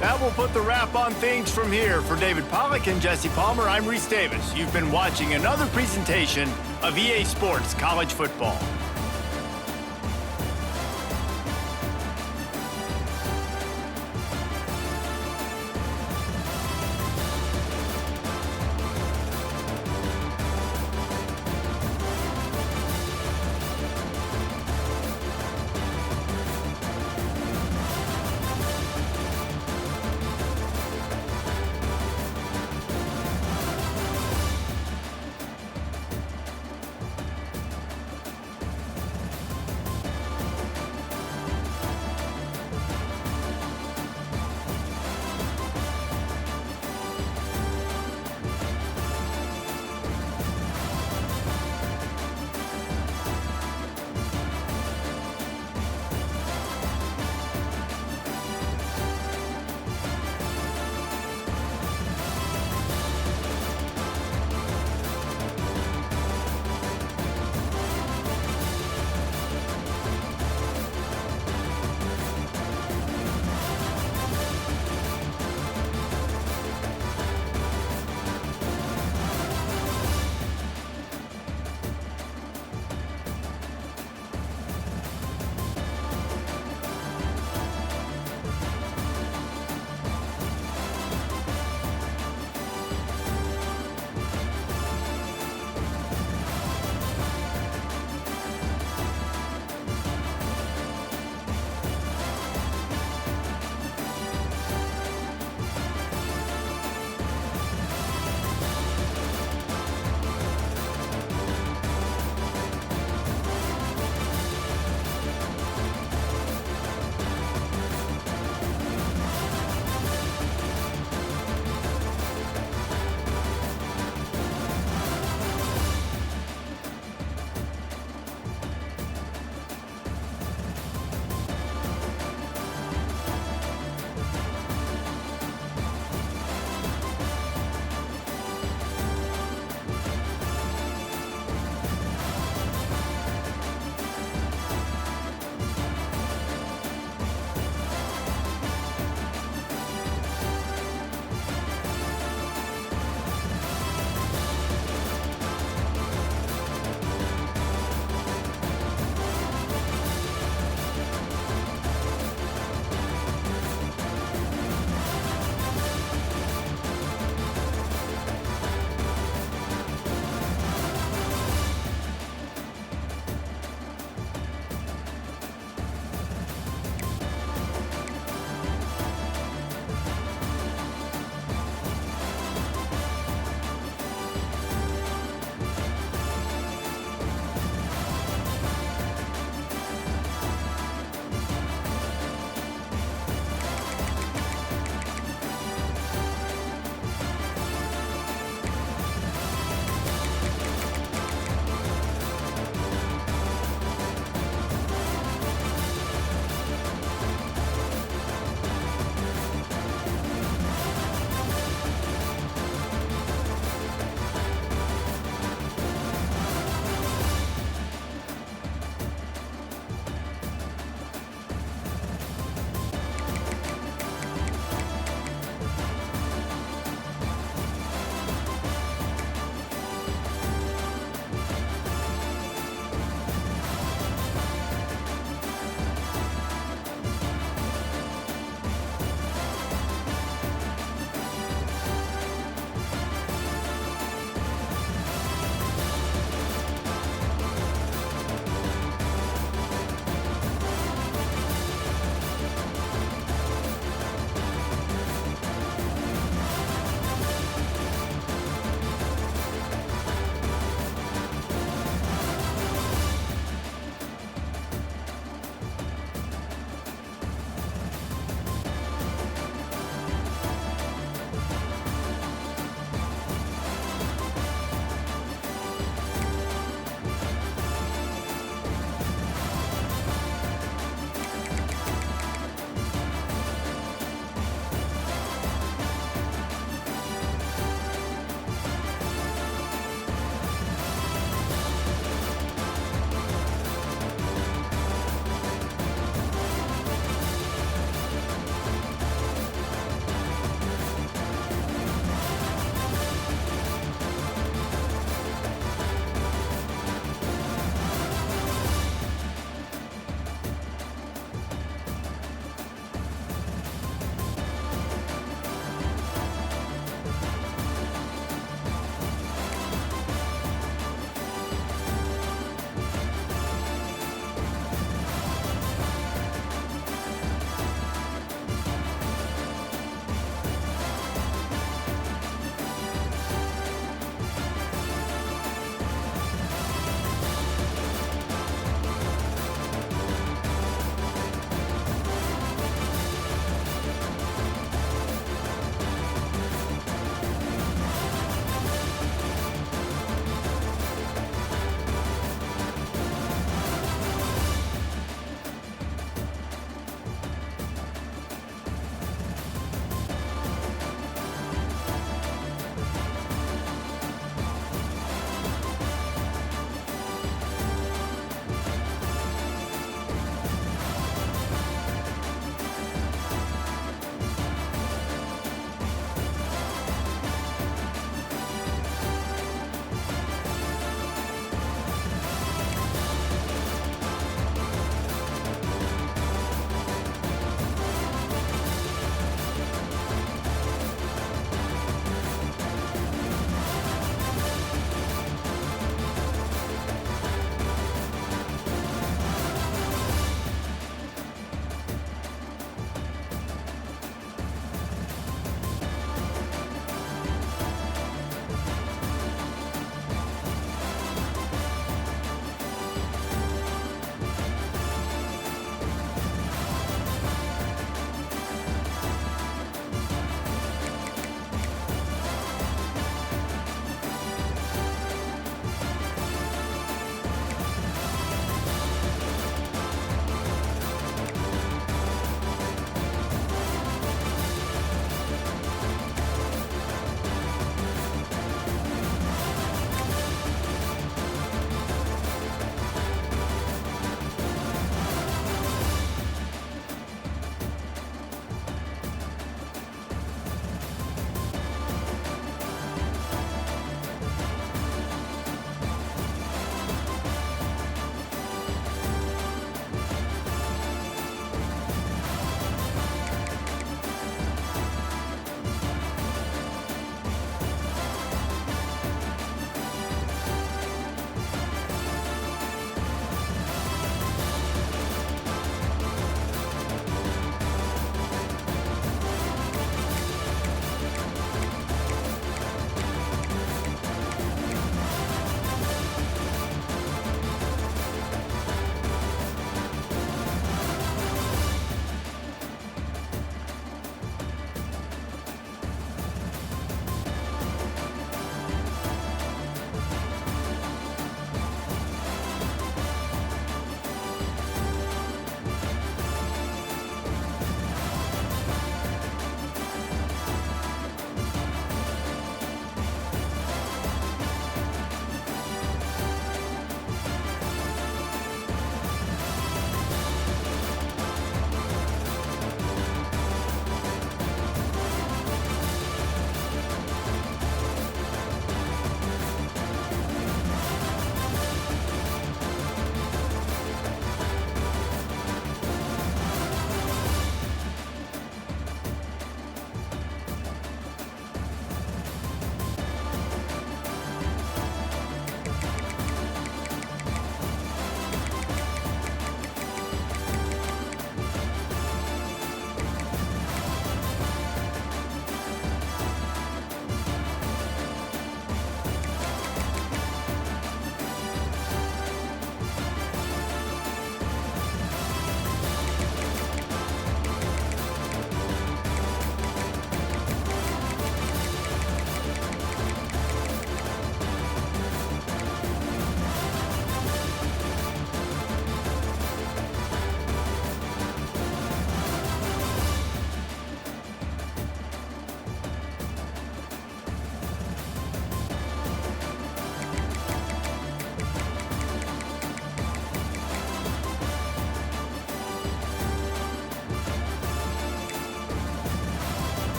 That will put the wrap on things from here. For David Pollack and Jesse Palmer, I'm Reese Davis. You've been watching another presentation of EA Sports College Football.